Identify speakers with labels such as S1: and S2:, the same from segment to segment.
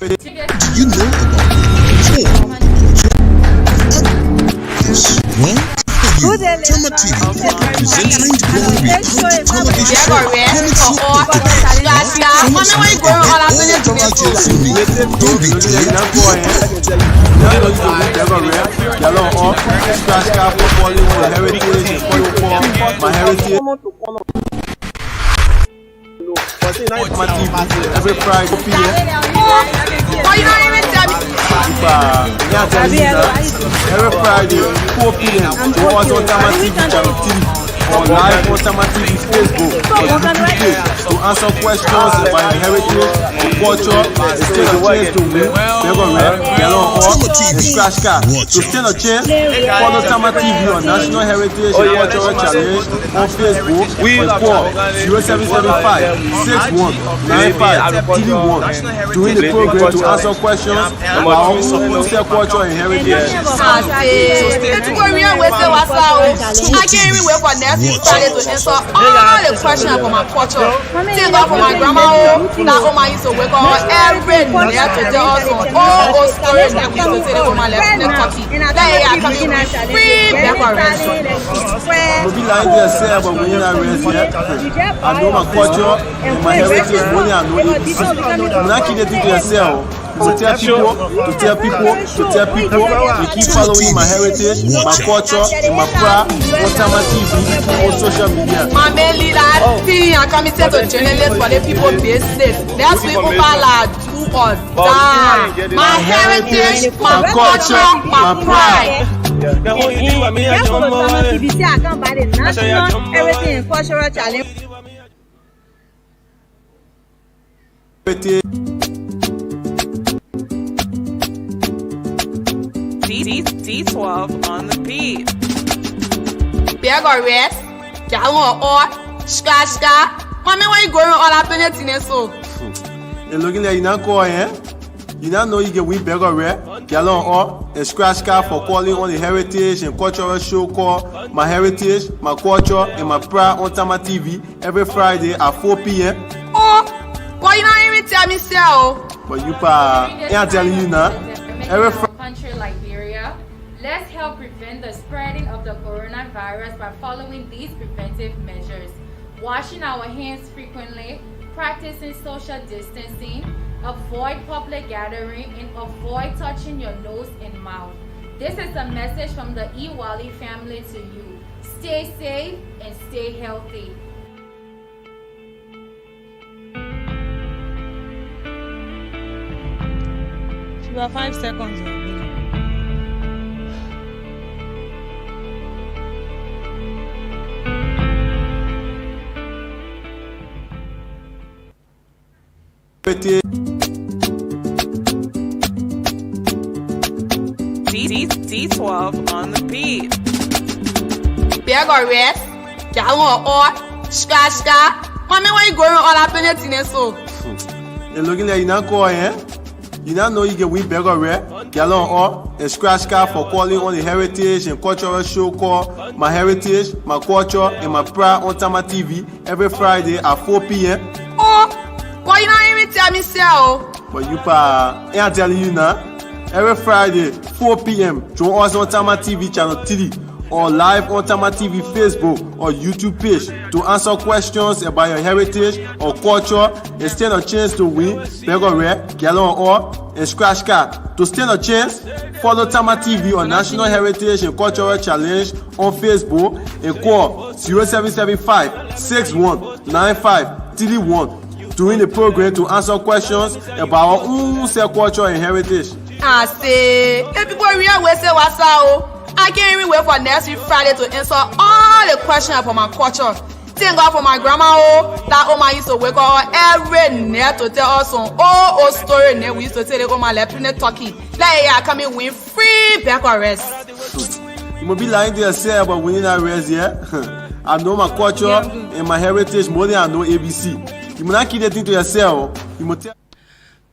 S1: Do you know about Tama TV, presenting global reality television show coming soon on Don't be
S2: every Friday every Friday 4 p.m. to watch on Tama TV channel 3 or live on Tama TV Facebook or YouTube page to answer questions about your heritage or culture and take a chance to win scratch card. To stand a chance, follow Tama TV on National Heritage and Cultural Challenge on Facebook or call 0775 6195 31 during the program to answer questions about our culture and heritage.
S3: I can't even wait for next Friday to answer all the questions about my culture. Think of my grandma, that Oma used to wake up every day to tell us all those stories that we used to tell Oma left in the Turkey. They are coming free breakfast.
S2: We'll be like this, but we're not raised yet. I know my culture and my heritage more than I know it. I'm not kidding to yourself. To tell people, to keep following my heritage, my culture, and my pride on Tama TV, on social media.
S3: My main leader, I'm committed to journalists for the people business. That's what people do or die. My heritage, my culture, my pride.
S4: Everything in cultural challenge.
S5: D12 on the beat.
S3: Beg or rest, gallon or scratch. Mommy, why you going all up in it? So,
S2: and looking at you now, you now know you can win beg or rest, gallon or a scratch card for calling on the heritage and cultural show called My Heritage, My Culture, and My Pride on Tama TV every Friday at 4 p.m.
S3: Oh, why you not even tell me so?
S2: But you ain't telling you now. Every Friday.
S6: Country Liberia, let's help prevent the spreading of the coronavirus by following these preventive measures: washing our hands frequently, practicing social distancing, avoid public gathering, and avoid touching your nose and mouth. This is a message from the Iwali family to you. Stay safe and stay healthy.
S4: You have 5 seconds.
S5: D12 on the beat.
S3: Beg or rest, gallon or scratch. Mommy, why you going all up in it? So,
S2: and looking at you now, you now know you can win beg or rest, gallon or a scratch card for calling on the heritage and cultural show called My Heritage, My Culture, and My Pride on Tama TV every Friday at 4 p.m.
S3: Oh, why you not even tell me so?
S2: But you ain't telling you now. Every Friday 4 p.m. join us on Tama TV channel 3 or live on Tama TV Facebook or YouTube page to answer questions about your heritage or culture and stand a chance to win beg or rare, gallon or a scratch card. To stand a chance, follow Tama TV on National Heritage and Cultural Challenge on Facebook and call 0775 6195 31 during the program to answer questions about our own culture and heritage.
S3: I say, if people really will say what's up, I can't even wait for next week Friday to answer all the questions about my culture. Thank God for my grandma, that Oma used to wake up every night to tell us some old story. And we used to tell the Oma left in the Turkey. Like, yeah, come in win free back or rest.
S2: You must be lying to yourself about winning that rest, yeah? I know my culture and my heritage more than I know ABC. You must not keep that thing to yourself. You must tell.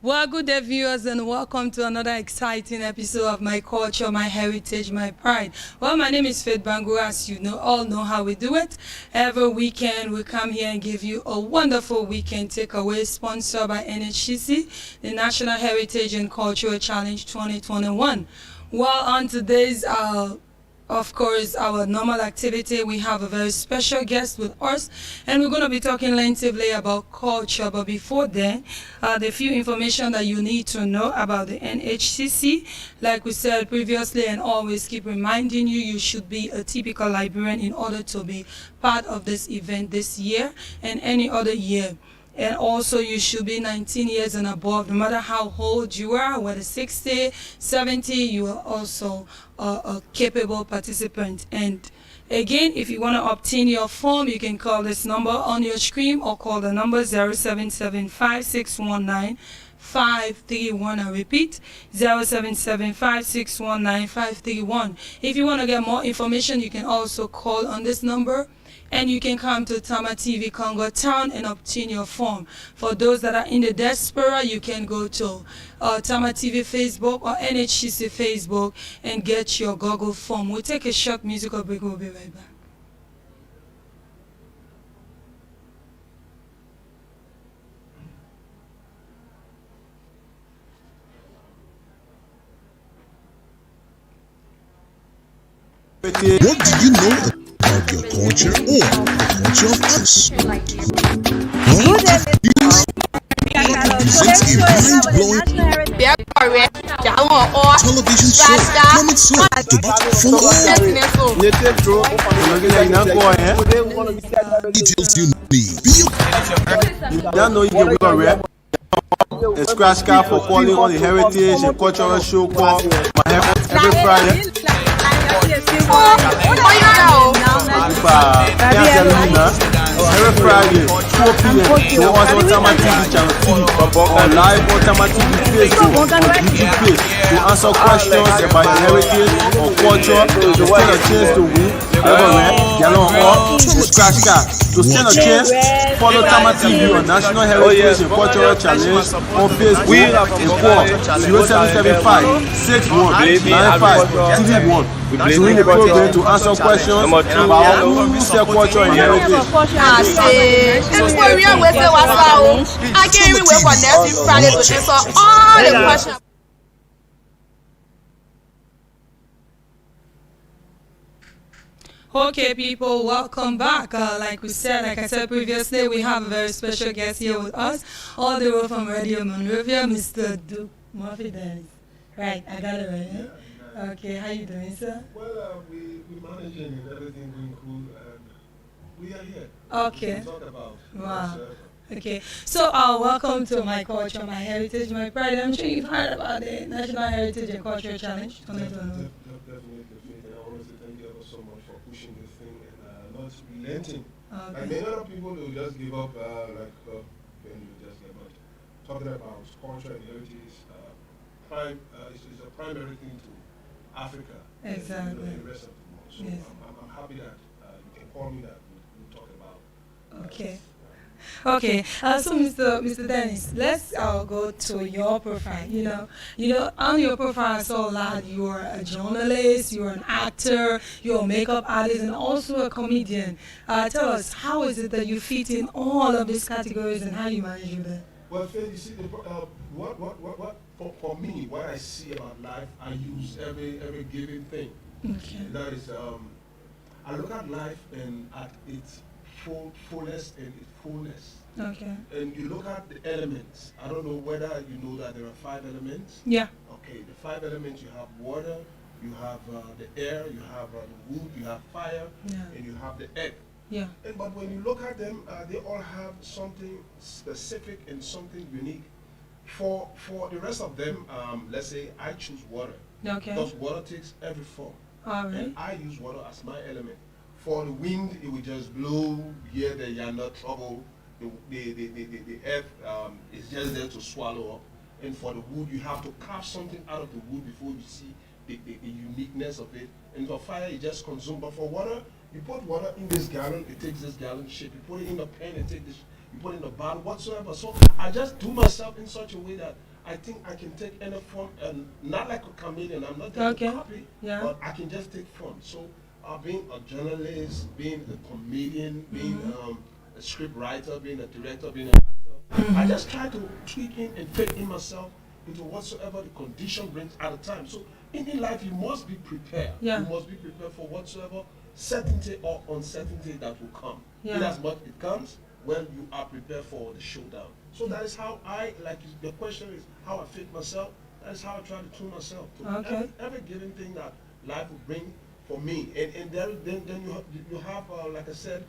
S4: Well, good day, viewers, and welcome to another exciting episode of My Culture, My Heritage, My Pride. Well, my name is Bangura. As you all know how we do it. Every weekend, we come here and give you a wonderful weekend takeaway sponsored by NHCC, the National Heritage and Cultural Challenge 2021. Well, on today's of course, our normal activity, we have a very special guest with us, and we're going to be talking lengthily about culture. But before then, the few information that you need to know about the NHCC, like we said previously, and always keep reminding you, you should be a typical Liberian in order to be part of this event this year and any other year. And also, you should be 19 years and above, no matter how old you are, whether 60, 70, you are also a capable participant. And again, if you want to obtain your form, you can call this number on your screen or call the number 0775619531. I repeat, 0775619531. If you want to get more information, you can also call on this number, and you can come to Tama TV Congo Town and obtain your form. For those that are in the diaspora, you can go to Tama TV Facebook or NHCC Facebook and get your Google form. We'll take a short musical break. We'll be right back.
S1: What do you know about your culture or the culture of us? Presents a mind-blowing television show coming soon to from all details you need.
S2: Y'all know you can go rap. A scratch card for calling on the heritage and cultural show called My Heritage every Friday. Every Friday, 4 p.m. You watch on Tama TV channel 3 or live on Tama TV Facebook or YouTube page to answer questions about your heritage or culture. To stand a chance to win, scratch card. To stand a chance, follow Tama TV on National Heritage and Cultural Challenge on Facebook and call 0775 6195 during the program to answer questions about who's their culture and heritage.
S3: I can't even wait for next week Friday to answer all the questions.
S4: Okay, people, welcome back. Like I said previously, we have a very special guest here with us, all the way from Radio Monrovia, Mr. Duke Murphy Dennis. Right, I got it right. Yeah? Okay, how you doing, sir?
S2: Well, we managing and everything going cool, and we are here.
S4: Okay.
S2: Talk about
S4: Wow. Okay, so welcome to My Culture, My Heritage, My Pride. I'm sure you've heard about the National Heritage and Culture Challenge 2021.
S2: Definitely, and I want to thank you ever so much for pushing this thing and not relenting.
S4: Okay.
S2: And many other people will just give up, when you just give up. Talking about culture and heritage, is a primary thing to Africa
S4: Exactly.
S2: and the rest of the world. So
S4: Yes.
S2: I'm happy that you can call me that we'll talk about.
S4: Okay. Okay. So Mr. Dennis, let's go to your profile. You know, on your profile I saw a lot. You're a journalist, you're an actor, you're a makeup artist, and also a comedian. Tell us, how is it that you fit in all of these categories and how you manage that?
S2: Well, Faith, you see, for me, what I see about life, I use every given thing.
S4: Okay.
S2: And that is, I look at life and at its fullest and its fullness.
S4: Okay.
S2: And you look at the elements. I don't know whether you know that there are 5 elements.
S4: Yeah.
S2: Okay, the 5 elements, you have water, you have the air, you have the wood, you have fire,
S4: Yeah.
S2: and you have the earth.
S4: Yeah.
S2: But when you look at them, they all have something specific and something unique. For the rest of them, let's say I choose water.
S4: Okay.
S2: Because water takes every form.
S4: All right.
S2: And I use water as my element. For the wind, it will just blow here, there, you are not trouble. The earth is just there to swallow up. And for the wood, you have to carve something out of the wood before you see the uniqueness of it. And for fire, it just consumes. But for water, you put water in this gallon, it takes this gallon shape. You put it in the pan, it takes this. You put it in the bottle, whatsoever. So I just do myself in such a way that
S7: I think I can take any form, and not like a chameleon. I'm not
S4: Okay.
S7: a copy,
S4: Yeah.
S7: but I can just take form. So, being a journalist, being a comedian, being a script writer, being a director, being an actor, I just try to tweak in and fit in myself into whatsoever the condition brings at a time. So, in life, you must be prepared.
S4: Yeah.
S7: You must be prepared for whatsoever certainty or uncertainty that will come.
S4: Yeah.
S7: In as much it comes, when you are prepared for the showdown. So that is how I, like the question is how I fit myself, that is how I try to tune myself to
S4: Okay.
S7: every given thing that life will bring for me. And then you have like I said,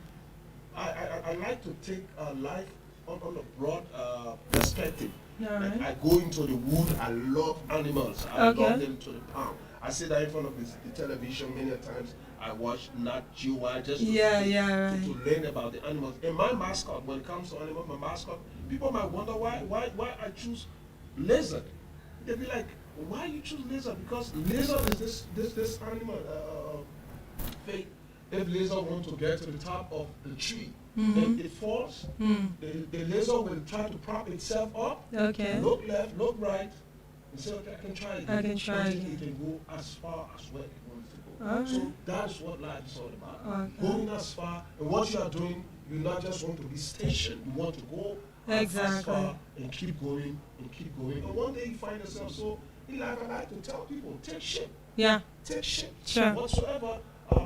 S7: I like to take life on a broad perspective.
S4: Yeah,
S7: Like
S4: right.
S7: I go into the wood, I love animals, I
S4: Okay.
S7: love them to the pound. I sit there in front of the television many a times. I watch Nat Geo just
S4: Yeah, right.
S7: to learn about the animals. And my mascot, when it comes to animals, my mascot, people might wonder why I choose lizard. They'll be like, why you choose lizard? Because lizard is this animal. Fake. If lizard want to get to the top of the tree and it falls, the lizard will try to prop itself up,
S4: Okay.
S7: look left, look right, and say, okay, I can try again.
S4: I can try
S7: Until
S4: again.
S7: it can go as far as where it wants to go.
S4: Alright.
S7: So that's what life is all about.
S4: Okay.
S7: Going as far, and what you are doing, you not just want to be stationed, you want to go as
S4: Exactly.
S7: far and keep going and keep going. And one day you find yourself, so in life I like to tell people, take shape.
S4: Yeah.
S7: Take shape.
S4: Sure.
S7: Whatsoever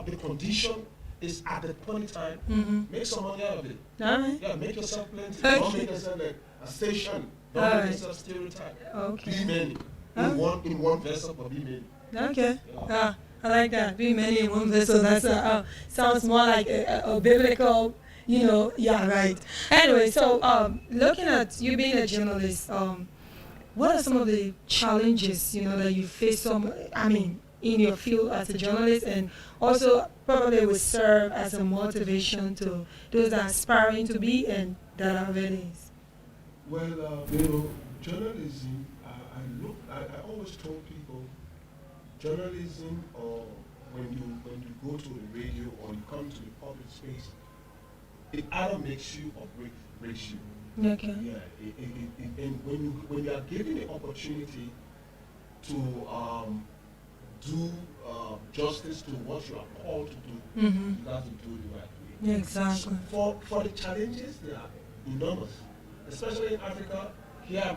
S7: the condition is at the point in time, make some money out of it.
S4: Alright.
S7: Yeah, make yourself plenty.
S4: Okay.
S7: Don't make yourself like a station. Don't
S4: Alright.
S7: make yourself stereotype.
S4: Okay.
S7: Be many.
S4: Okay.
S7: In one vessel, but be many.
S4: Okay. I like that. Be many in one vessel. That's sounds more like a biblical, yeah, right. Anyway, so looking at you being a journalist, what are some of the challenges, that you face in your field as a journalist, and also probably will serve as a motivation to those that are aspiring to be and that are already is?
S7: Well, journalism, I always told people, journalism, or when you go to the radio or you come to the public space, it either makes you or breaks you.
S4: Okay.
S7: Yeah, and when you are given the opportunity to do justice to what you are called to do, you have to do it the right way.
S4: Yeah, exactly.
S7: For the challenges, they are enormous, especially in Africa. Here,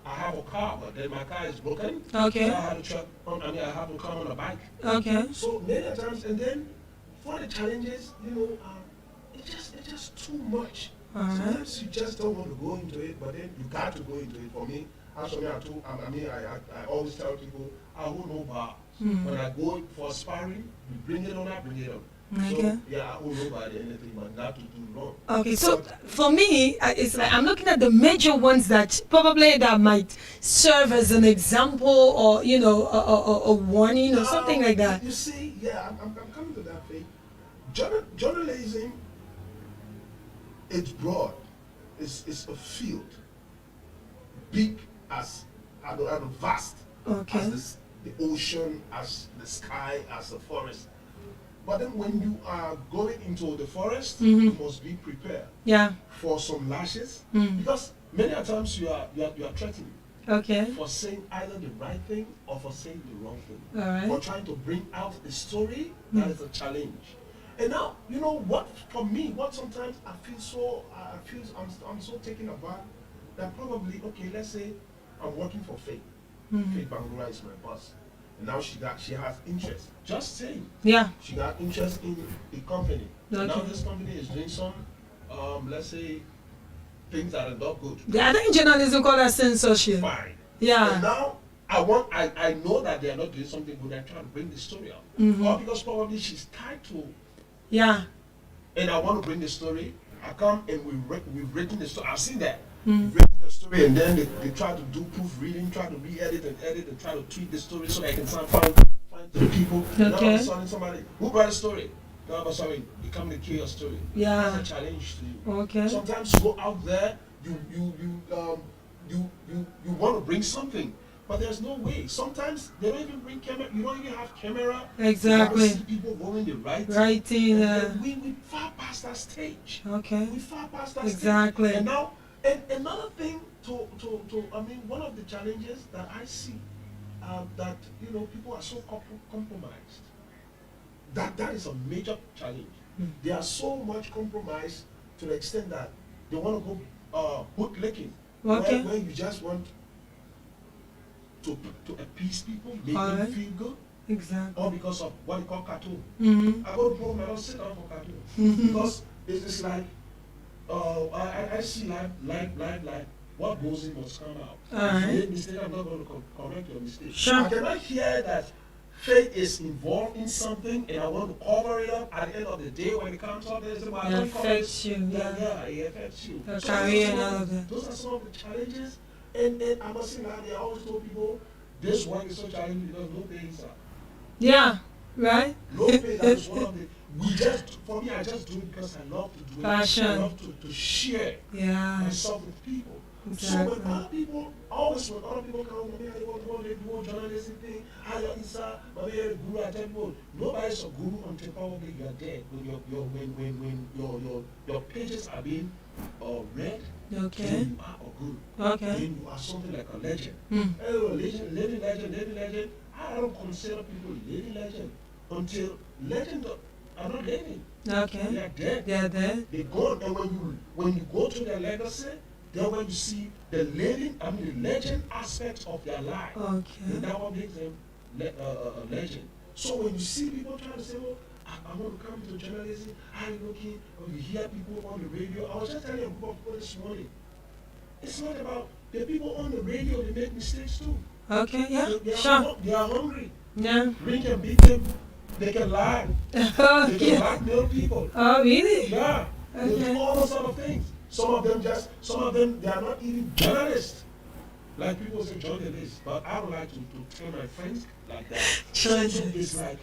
S7: I have a car, but then my car is broken.
S4: Okay.
S7: So I have to come on a bike.
S4: Okay.
S7: So many times, and then for the challenges, it's just too much.
S4: Alright.
S7: Sometimes you just don't want to go into it, but then you got to go into it. For me, as for me, I always tell people, I hold no bar. When I go for sparring, you bring it on, I bring it on.
S4: Okay.
S7: So, yeah, I hold nobody anything, but not to do wrong.
S4: Okay, so for me, it's like I'm looking at the major ones that probably that might serve as an example, or a warning or something like that.
S7: You see, yeah, I'm coming to that thing. Journalism, it's broad. It's a field, big as vast
S4: Okay.
S7: as the ocean, as the sky, as the forest. But then when you are going into the forest, you must be prepared
S4: Yeah.
S7: for some lashes, because many a times you are threatened
S4: Okay.
S7: for saying either the right thing or for saying the wrong thing.
S4: All right.
S7: For trying to bring out a story that is a challenge. And now, what for me, what sometimes I'm so taken aback that probably, okay, let's say I'm working for Faith. Faith Bangura is my boss. And now she has interest. Just saying.
S4: Yeah.
S7: She got interest in the company.
S4: Okay.
S7: Now this company is doing some, let's say, things that are not good.
S4: The other in journalism call that censorship.
S7: Fine.
S4: Yeah.
S7: And now I know that they are not doing something good. I'm trying to bring the story out. Or because probably she's tied to,
S4: Yeah.
S7: and I want to bring the story. I come and we've written the story. I've seen that. We've written the story, and then they try to do proofreading, try to re-edit and try to tweak the story so that I can find the people. Now all of a sudden somebody, who brought the story? Now all of a sudden you come to kill your story.
S4: Yeah.
S7: That's a challenge to you.
S4: Okay.
S7: Sometimes you go out there, you want to bring something, but there's no way. Sometimes they don't even bring camera. You don't even have camera.
S4: Exactly.
S7: You don't see people going the right.
S4: Writing.
S7: And we far past that stage.
S4: Okay.
S7: We far past that
S4: Exactly.
S7: stage. And now, And another thing I mean, one of the challenges that I see that people are so compromised. That is a major challenge. They are so much compromised to the extent that they want to go bootlicking,
S4: Okay.
S7: where you just want to appease people, make them
S4: Alright.
S7: feel good,
S4: Exactly.
S7: all because of what they call cartoon.
S4: Mm-hmm.
S7: I go to program, I don't sit down for cartoon because it's like I see like what goes in must come out.
S4: Alright.
S7: If you make mistake, I'm not going to correct your mistake.
S4: Sure.
S7: I cannot hear that faith is involved in something and I want to cover it up at the end of the day when it comes up. There's
S4: It affects you.
S7: Yeah, it affects you.
S4: Your
S7: So
S4: career and all of that.
S7: those are some of the challenges. And I must say now, they always told people this work is so challenging because no pay is up.
S4: Yeah. Right.
S7: No pay, that is one of the. For me, I just do it because I love to do it.
S4: Passion.
S7: I love to share
S4: Yeah.
S7: myself with people.
S4: Exactly.
S7: So when other people come, they want to do journalism thing, hire Isa, guru, I tell you, nobody's a guru until probably you are dead. When your pages are being read,
S4: Okay.
S7: then you are a guru.
S4: Okay.
S7: Then you are something like a legend.
S4: Mm.
S7: Oh, legend, living legend. I don't consider people living legend until legends are not living.
S4: Okay.
S7: They are dead.
S4: They are there.
S7: They gone, and when you go to their legacy, then when you see the legend aspect of their life, then
S4: Okay.
S7: that what makes them a legend. So when you see people trying to say, "Oh, I want to come into journalism," how you looking? Or you hear people on the radio. I was just telling a group of people this morning. It's not about the people on the radio. They make mistakes too.
S4: Okay. Yeah.
S7: They
S4: Sure.
S7: They are hungry.
S4: Yeah.
S7: We can beat them. They can lie. They can
S4: Okay.
S7: blackmail people.
S4: Oh, really?
S7: Yeah, they
S4: Okay.
S7: do all those sort of things. Some of them, they are not even journalists. Like people say journalists, but I don't like to tell my friends like that. So it's like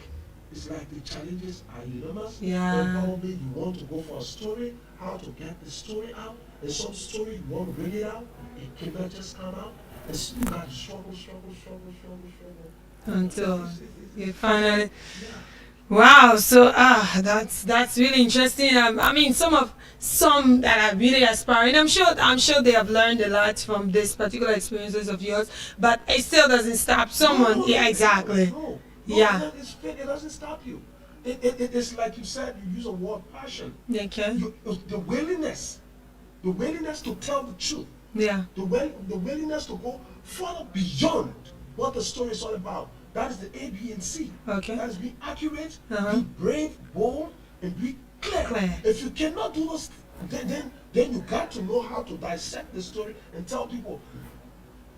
S7: the challenges are enormous.
S4: Yeah.
S7: And probably you want to go for a story, how to get the story out. And some story you want to bring it out, it cannot just come out. And so you got to struggle.
S4: Until you finally. Wow, so that's really interesting. I mean, some that are really aspiring. I'm sure they have learned a lot from this particular experiences of yours, but it still doesn't stop someone.
S7: No,
S4: Yeah, exactly.
S7: No,
S4: Yeah.
S7: it doesn't stop you. It's like you said, you use a word passion.
S4: Okay.
S7: The willingness to tell the truth.
S4: Yeah.
S7: The willingness to go further beyond what the story is all about. That is the A, B, and C.
S4: Okay.
S7: That is be accurate,
S4: Uh-huh.
S7: be brave, bold, and be clear.
S4: Clear.
S7: If you cannot do those, then you got to know how to dissect the story and tell people.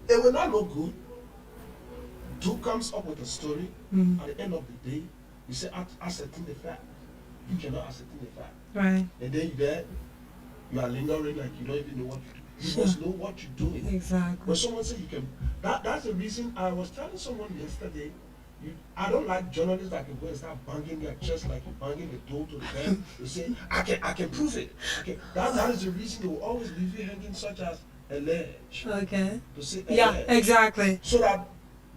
S7: It will not look good. Who comes up with a story, at the end of the day, you say, ascertain the fact. You cannot ascertain the fact.
S4: Right.
S7: And then you are lingering like you don't even know what you do. You must know what you're doing.
S4: Exactly.
S7: When someone says you can, that's the reason I was telling someone yesterday, I don't like journalists that can go and start banging their chest like you're banging the door to the bed. They say, I can prove it. That is the reason they will always leave you hanging, such as allege.
S4: Okay.
S7: To say
S4: Yeah,
S7: allege.
S4: exactly.
S7: So that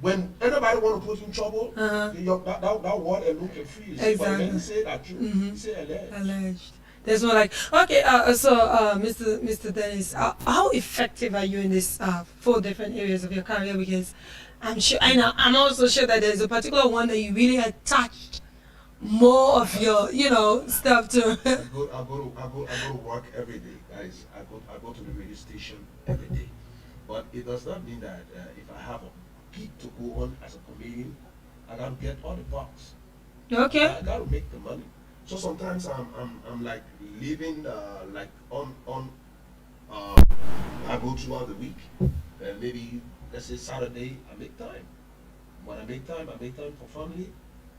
S7: when anybody want to put you in trouble,
S4: Uh-huh.
S7: that word alone can free you. But when you say that you say allege.
S4: Alleged. There's more like, okay, Mr. Dennis, how effective are you in this 4 different areas of your career? Because I'm sure, I'm also sure that there's a particular one that you really attached more of your, stuff to.
S8: I go to work every day, guys. I go to the radio station every day. But it does not mean that if I have a gig to go on as a comedian, I gotta get all the bucks.
S4: Okay.
S8: I gotta make the money. So sometimes I'm like living like on I go throughout the week, and maybe let's say Saturday I make time. When I make time for family,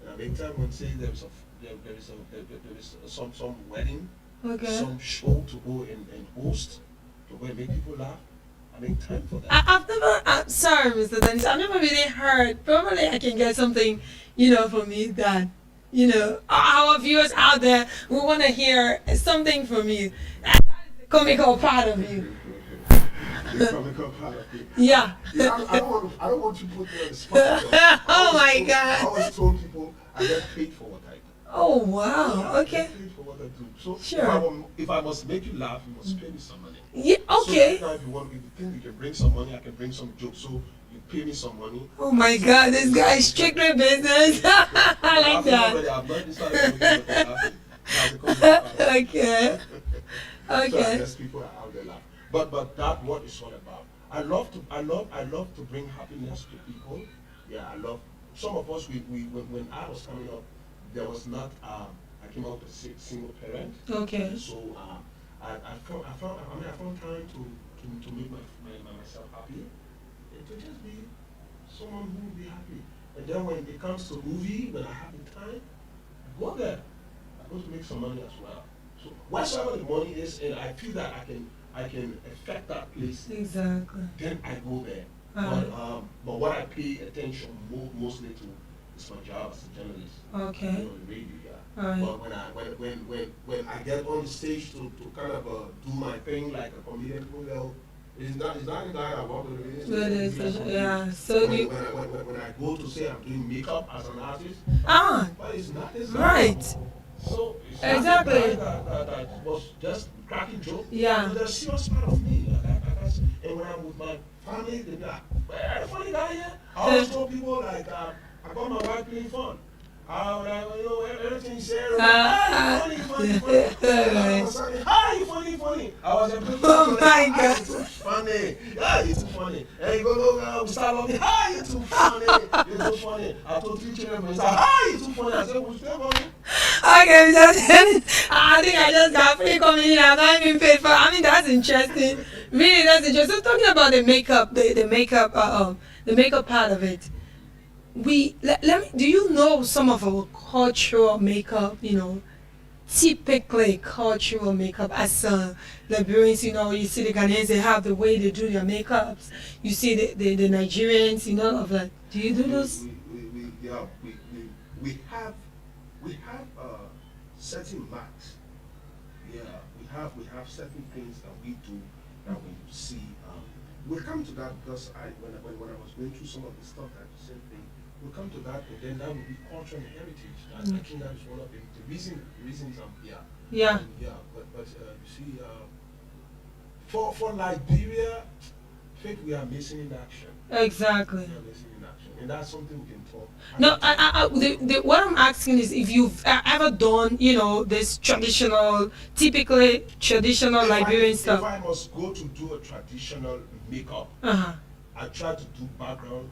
S8: and I make time when say there is some wedding,
S4: Okay.
S8: some show to go and host, to go and make people laugh. I make time for that.
S4: I've never, sorry, Mr. Dennis, I've never really heard. Probably I can get something, from you that, our viewers out there will want to hear something from you. That is the comical part of you.
S8: The comical part of it.
S4: Yeah.
S8: I don't want to put me on the spot.
S4: Oh my God.
S8: I always told people I get paid for what I do.
S4: Oh wow.
S7: Yeah, I
S4: Okay.
S7: get paid for what I do. So
S4: Sure.
S7: if I must make you laugh, you must pay me some money.
S4: Yeah. Okay.
S7: So now if you think you can bring some money, I can bring some jokes. So you pay me some money.
S4: Oh my God, this guy is strictly business. I like
S7: Already,
S4: that.
S7: I've not decided to do it.
S4: Okay.
S7: So I
S4: Okay.
S7: guess people are out there laughing. But that's what it's all about. I love to bring happiness to people. Yeah, I love some of us when I was coming up, there was not I came out as a single parent.
S4: Okay.
S7: So I found time to make myself happy and to just be someone who will be happy. And then when it comes to movie, when I have the time, I go there. I go to make some money as well. So wherever the money is, and I feel that I can affect that place,
S4: Exactly.
S7: then I go there. But what I pay attention mostly to is my job as a journalist.
S4: Okay.
S7: You know, the radio, yeah.
S4: Alright.
S7: But when I get on the stage to kind of do my thing like a comedian, well, it's not that I want to do
S4: Well,
S7: it.
S4: yeah. So
S7: When,
S4: you.
S7: when I go to say I'm doing makeup as an artist,
S4: Ah.
S7: but it's not.
S4: Right.
S7: So it's
S4: Exactly.
S7: not the guy that was just cracking jokes.
S4: Yeah.
S7: But there's a serious part of me. And when I'm with my family, they be like, "Well, funny guy here." I always tell people like, I got my wife playing fun. Everything you say, funny. Hi, you funny. I was a bit
S4: Oh my God.
S7: You're too funny. Yeah, you're too funny. And you go, start loving, hi, you're too funny. You're too funny. I told 3 children, I said, hi, you're too funny. I said, well, still funny.
S4: Okay, I think I just got free comedy. I'm not even paid for. I mean, that's interesting. Really, that's interesting. So talking about the makeup, the makeup part of it. Let me. Do you know some of our cultural makeup? You know, typically cultural makeup as Liberians. You know, you see the Ghanaians, they have the way they do their makeups. You see the Nigerians. You know, of like. Do you do those?
S7: We have certain marks. Yeah, we have certain things that we do that when you see. We'll come to that because when I was going through some of the stuff that you said, we'll come to that, and then that will be culture and heritage. I think that is one of the reasons I'm here.
S4: Yeah.
S7: But you see, for Liberia, I think we are missing in action.
S4: Exactly.
S7: We are missing in action, and that's something we can talk.
S4: No, what I'm asking is if you've ever done, you know, this typically traditional Liberian stuff.
S7: If I must go to do a traditional makeup,
S4: Uh-huh.
S7: I try to do background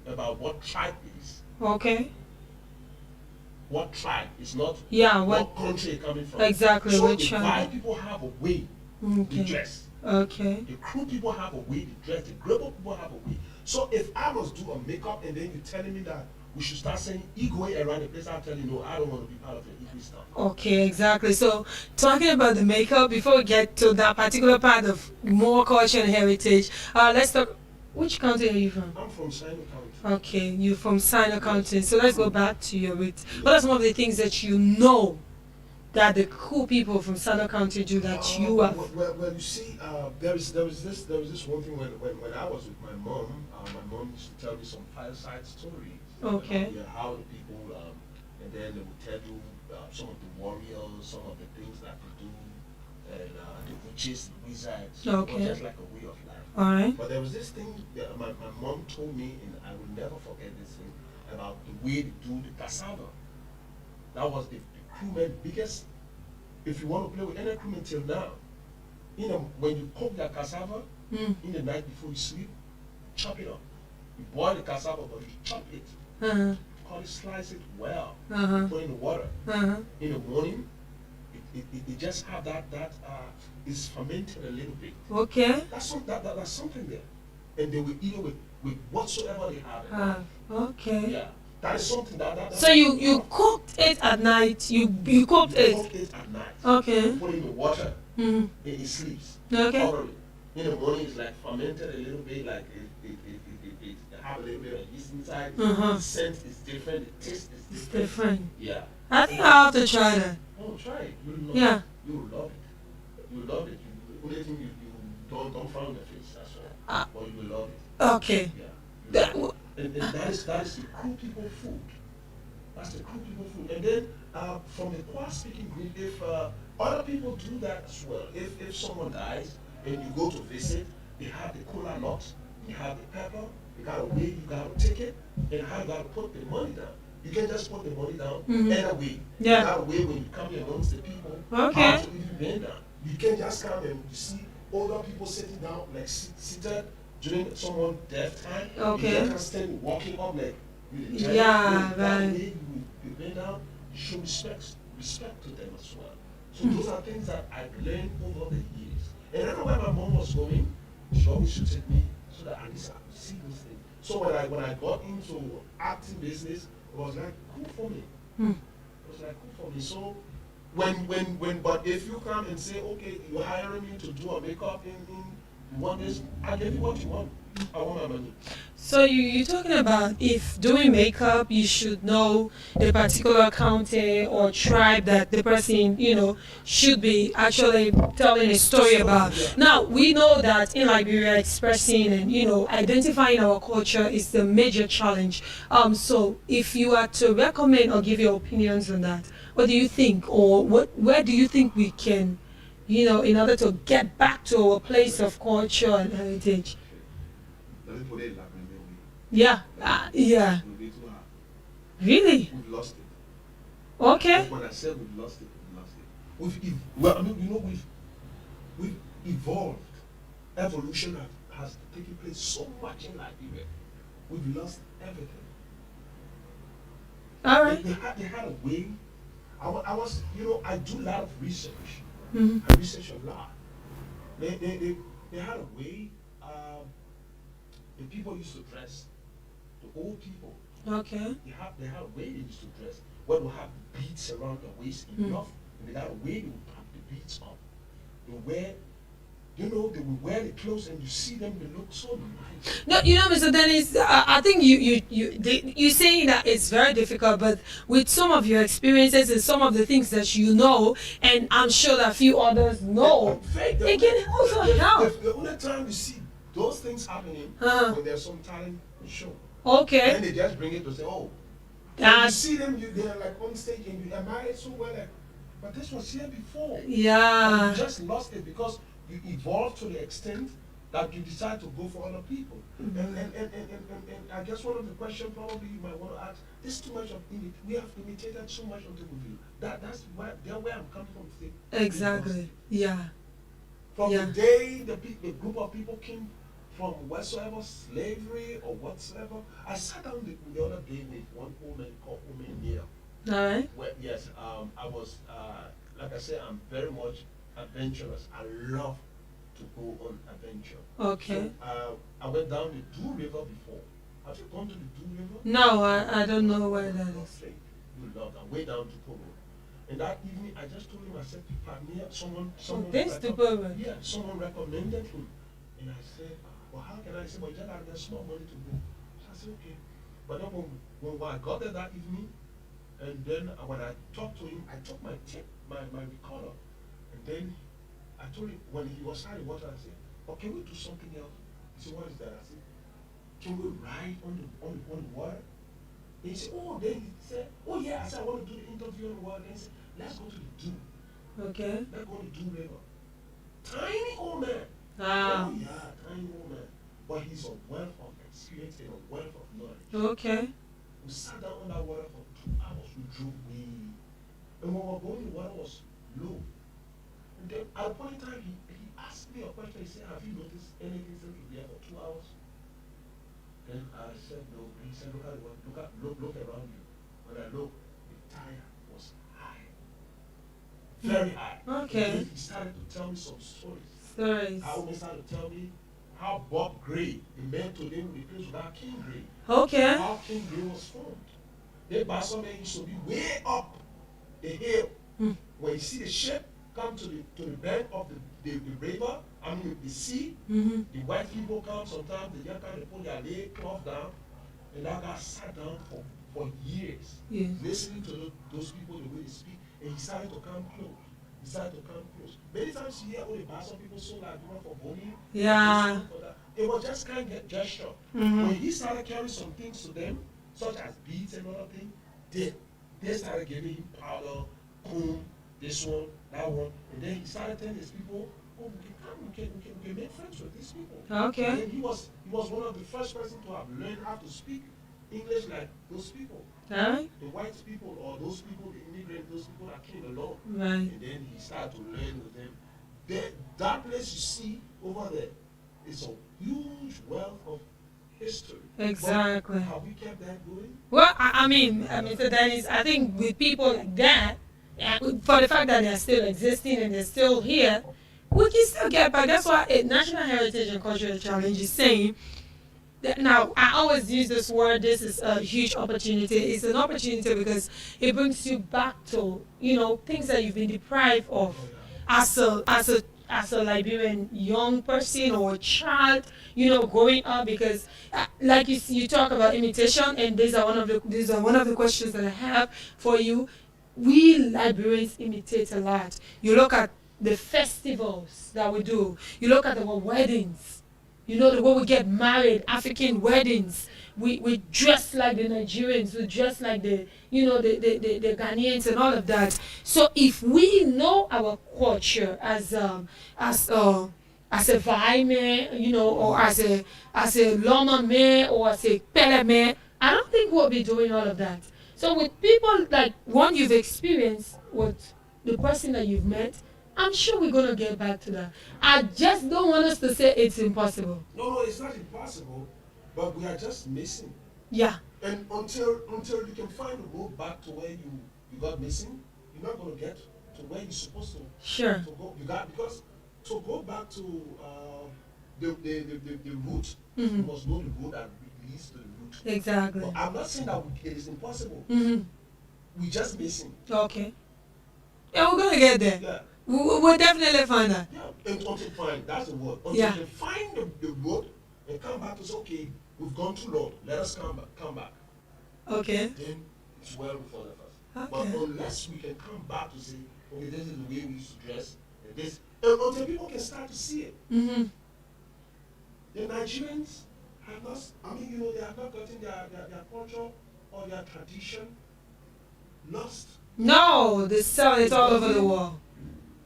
S7: about what tribe is.
S4: Okay.
S7: What tribe is not
S4: Yeah,
S7: what country you're coming from.
S4: Exactly,
S7: So
S4: what
S7: the
S4: tribe.
S7: white people have a way to
S4: Okay.
S7: dress.
S4: Okay.
S7: The crew people have a way to dress. The global people have a way. So if I must do a makeup and then you're telling me that we should start saying Igwe around the place, I'm telling you, no, I don't want to be part of the Igwe stuff.
S4: Okay, exactly. So, talking about the makeup, before we get to that particular part of more culture and heritage, let's talk. Which county are you from?
S7: I'm from Sino County.
S4: Okay, you're from Sino County. So let's go back to your roots. What are some of the things that you know that the cool people from Sino County do that you have?
S7: Well, you see, there was this one thing when I was with my mom used to tell me some fireside stories.
S4: Okay.
S7: About, how the people, and then they would tell you some of the warriors, some of the things that they do, and the witches, the wizards.
S4: Okay.
S7: It was just like a way of life.
S4: All right.
S7: But there was this thing that my mom told me, and I will never forget this thing, about the way they do the cassava. That was the crewman biggest. If you want to play with any crewman till now, when you cook that cassava in the night before you sleep, chop it up. You boil the cassava, but you chop it.
S4: Uh-huh.
S7: Call it, slice it well.
S4: Uh-huh.
S7: Put it in the water.
S4: Uh-huh.
S7: In the morning, it just have that is fermented a little bit.
S4: Okay.
S7: That's something there, and they will eat it with whatsoever they have.
S4: Okay.
S7: Yeah, that is something that.
S4: So you cooked it at night. You cooked it.
S7: Cook it at night.
S4: Okay.
S7: Put it in the water.
S4: Mm-hmm.
S7: It sleeps.
S4: Okay.
S7: Cover it. In the morning, it's like fermented a little bit, like it have a little bit of yeast inside.
S4: Uh-huh.
S7: The scent is different. The taste is
S4: It's
S7: different.
S4: different.
S7: Yeah.
S4: I think I have to try that.
S7: Oh, try it. You will love
S4: Yeah.
S7: it. You will love it. You will love it. The only thing you don't frown your face. That's all. But you will love it.
S4: Okay.
S7: Yeah. And that is the cool people food. That's the cool people food. And then
S8: from the quiet speaking group, if other people do that as well, if someone dies and you go to visit, they have the cola nut, you have the pepper, you gotta weigh, you gotta take it, and how you gotta put the money down. You can't just put the money down and away.
S4: Yeah.
S8: You gotta weigh when you come here amongst the people.
S4: Okay.
S8: How to even bend down. You can't just come and you see older people sitting down, like seated during someone's death time.
S4: Okay.
S8: You can't stand walking up like with the
S4: Yeah,
S8: that
S4: right.
S8: way you bend down, you show respect to them as well. So those are things that I've learned over the years. And everywhere my mom was going, she always should take me so that at least I could see those things. So when I got into acting business, it was like cool for me. It was like cool for me. So but if you come and say, okay, you're hiring me to do a makeup in one day, I give you what you want. I want my money.
S4: So you're talking about if doing makeup, you should know a particular county or tribe that the person, should be actually telling a story about. Now, we know that in Liberia, expressing and, identifying our culture is the major challenge. So if you are to recommend or give your opinions on that, what do you think? Or where do you think we can, in order to get back to our place of culture and heritage?
S8: Let me put it like my way.
S4: Yeah, yeah. Really?
S8: We've lost it.
S4: Okay.
S8: When I said we've lost it, we've evolved. Evolution has taken place so much in Liberia. We've lost everything.
S4: All right.
S8: They had a way. I do a lot of research.
S4: Mm-hmm.
S8: I research a lot. They had a way. The people used to dress. The old people.
S4: Okay.
S8: They had a way they used to dress. Where they have beads around their waist enough, and they had a way they would put the beads up. They would wear the clothes, and you see them, they look so nice.
S4: No, Mr. Dennis, I think you saying that it's very difficult, but with some of your experiences and some of the things that you know, and I'm sure that few others know, it can also help.
S8: The only time you see those things happening when there's some talent show.
S4: Okay.
S8: Then they just bring it to say, oh, you see them, they're like on stage and you admire it so well, like, but this was here before.
S4: Yeah.
S8: And you just lost it because you evolved to the extent that you decide to go for other people. And I guess one of the questions probably you might want to ask, there's too much of we have imitated so much of the movie. That's where I'm coming from.
S4: Exactly. Yeah.
S8: From the day the group of people came from whatsoever, slavery or whatsoever. I sat down the other day with one woman called Neil.
S4: All right.
S8: Well, yes, I was, like I said, I'm very much adventurous. I love to go on adventure.
S4: Okay.
S8: So, I went down the Doo River before. Have you gone to the Doo River?
S4: No, I don't know where that is.
S8: You love that. Way down to Togo. And that evening, I just told him, I said, someone yeah, someone recommended him. And I said, well, how can I say, well, you just got to get small money to go. So I said, okay. But then when I got there that evening, and then when I talked to him, I took my tape, my recorder, and then I told him, when he was starting water, I said, oh, can we do something else? He said, what is that? I said, can we ride on the water? And he said, oh, then he said, oh yeah, I said, I want to do the interview on the water. And he said, let's go to the Doo.
S4: Okay.
S8: Let's go to the Doo River. Tiny old man.
S4: Ah.
S8: Oh yeah, tiny old man. But he's a wealth of experience and a wealth of knowledge.
S4: Okay.
S8: We sat down on that water for 2 hours. We drove way. And when we were going, the water was low. And then at a point in time, he asked me a question. He said, have you noticed anything since we were here for 2 hours? Then I said, no. He said, look at the water. Look around you. When I looked, the tire was high. Very high.
S4: Okay.
S8: And then he started to tell me some stories.
S4: Stories.
S8: I always started to tell me how Bob Gray, the mentor them replaced without King Gray.
S4: Okay.
S8: How King Gray was formed. Then Basome used to be way up the hill. When you see the ship come to the bank of the river, the sea, the white people come sometimes, the young they put their leg cloth down, and that guy sat down for years, listening to those people the way they speak, and he started to come close. Many times you hear all the Basel people so like for voting.
S4: Yeah.
S8: It was just kind of gesture. When he started carrying some things to them, such as beads and other things, then
S7: they started giving him powder, comb, this one, that one, and then he started telling his people, oh, we can make friends with these people.
S4: Okay.
S7: And then he was one of the first person to have learned how to speak English like those people.
S4: Right.
S7: The white people or those people, the immigrants, those people that came along.
S4: Right.
S7: And then he started to learn with them. That place you see over there is a huge wealth of history.
S4: Exactly.
S7: But have we kept that going?
S4: Well, I mean, Mr. Dennis, I think with people like that, for the fact that they're still existing and they're still here, we can still get back. That's why National Heritage and Cultural Challenge is saying that now, I always use this word, this is a huge opportunity. It's an opportunity because it brings you back to, things that you've been deprived of as a Liberian young person or child, growing up. Because, like you talk about imitation, and these are one of the questions that I have for you. We Liberians imitate a lot. You look at the festivals that we do. You look at our weddings. The way we get married, African weddings. We dress like the Nigerians. We dress like the Ghanaians and all of that. So if we know our culture as a Vaime, or as a Loma man or as a Pele man, I don't think we'll be doing all of that. So with people like one you've experienced with the person that you've met, I'm sure we're going to get back to that. I just don't want us to say it's impossible.
S7: No, it's not impossible, but we are just missing.
S4: Yeah.
S7: And until you can find a road back to where you got missing, you're not going to get to where you're supposed to.
S4: Sure.
S7: To go. Because to go back to the route, you must know the road that leads to the route.
S4: Exactly.
S7: But I'm not saying that it is impossible. We're just missing.
S4: Okay. Yeah, we're going to get there.
S7: Yeah.
S4: We'll definitely find that.
S7: Yeah, and until find, that's the word. Until
S4: Yeah.
S7: you find the road and come back to say, okay, we've gone too long, let us come back.
S4: Okay.
S7: Then it's well with all of us.
S4: Okay.
S7: But unless we can come back to say, okay, this is the way we used to dress, and this, and until people can start to see it.
S4: Mm-hmm.
S7: The Nigerians have not, they have not gotten their culture or their tradition lost.
S4: No, they sell it all over the world.